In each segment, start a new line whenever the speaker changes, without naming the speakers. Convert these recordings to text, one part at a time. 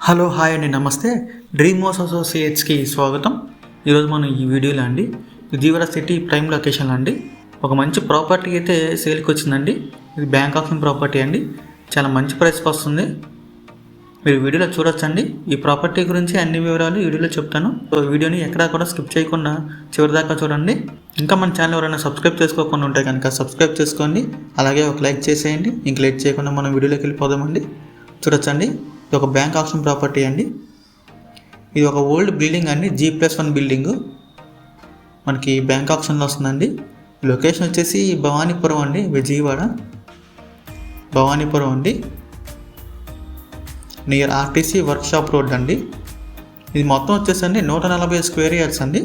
Hello hi అండి, నమస్తే. Dream house అసోసియేట్స్కి స్వాగతం. ఈరోజు మనం ఈ వీడియోలో అండి విజయవాడ సిటీ ప్రైమ్ లొకేషన్ అండి ఒక మంచి ప్రాపర్టీ అయితే సేల్కి వచ్చిందండి. ఇది బ్యాంక్ ఆప్షన్ ప్రాపర్టీ అండి. చాలా మంచి ప్రైస్కి వస్తుంది. మీరు వీడియోలో చూడొచ్చండి. ఈ ప్రాపర్టీ గురించి అన్ని వివరాలు వీడియోలో చెప్తాను. సో వీడియోని ఎక్కడా కూడా స్కిప్ చేయకుండా చివరిదాకా చూడండి. ఇంకా మన ఛానల్ ఎవరైనా సబ్స్క్రైబ్ చేసుకోకుండా ఉంటే కనుక సబ్స్క్రైబ్ చేసుకోండి. అలాగే ఒక లైక్ చేసేయండి. ఇంక లేట్ చేయకుండా మనం వీడియోలోకి వెళ్ళిపోదామండి. చూడొచ్చండి, ఇది ఒక బ్యాంక్ ఆప్షన్ ప్రాపర్టీ అండి. ఇది ఒక ఓల్డ్ బిల్డింగ్ అండి, G+1 బిల్డింగు మనకి బ్యాంక్ ఆప్షన్లో వస్తుందండి. లొకేషన్ వచ్చేసి భవానీపురం అండి, విజయవాడ భవానీపురం అండి, నియర్ RTC వర్క్షాప్ రోడ్ అండి. ఇది మొత్తం వచ్చేసండి 140 స్క్వేర్ యార్డ్స్ అండి.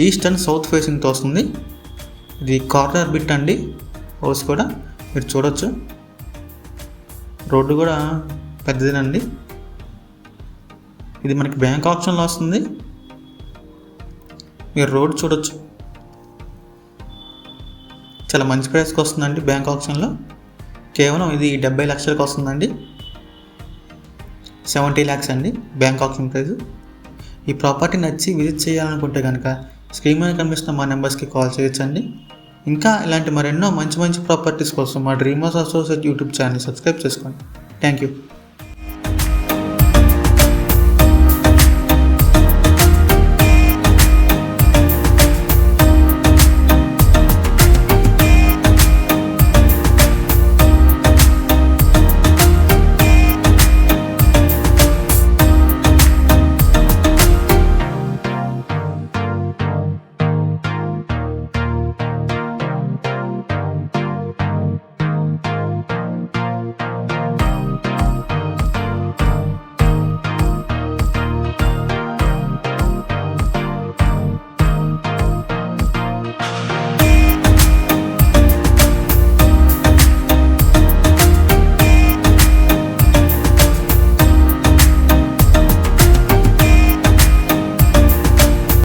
ఈస్ట్ అండ్ సౌత్ ఫేసింగ్తో వస్తుంది. ఇది కార్నర్ బిట్ అండి. హౌస్ కూడా మీరు చూడొచ్చు. రోడ్డు కూడా పెద్దదేనండి. ఇది మనకి బ్యాంక్ ఆప్షన్లో వస్తుంది. మీరు రోడ్ చూడొచ్చు. చాలా మంచి ప్రైస్కి వస్తుందండి బ్యాంక్ ఆప్షన్లో. కేవలం ఇది 70 లక్షలకు వస్తుందండి. 70 lakhs అండి బ్యాంక్ ఆప్షన్ ప్రైస్. ఈ ప్రాపర్టీ నచ్చి విజిట్ చేయాలనుకుంటే కనుక స్క్రీన్ మీద కనిపిస్తున్న మా నెంబర్స్కి కాల్ చేయొచ్చండి. ఇంకా ఇలాంటి మరెన్నో మంచి ప్రాపర్టీస్ కోసం మా dream house associate YouTube channel subscribe చేసుకోండి. Thank you.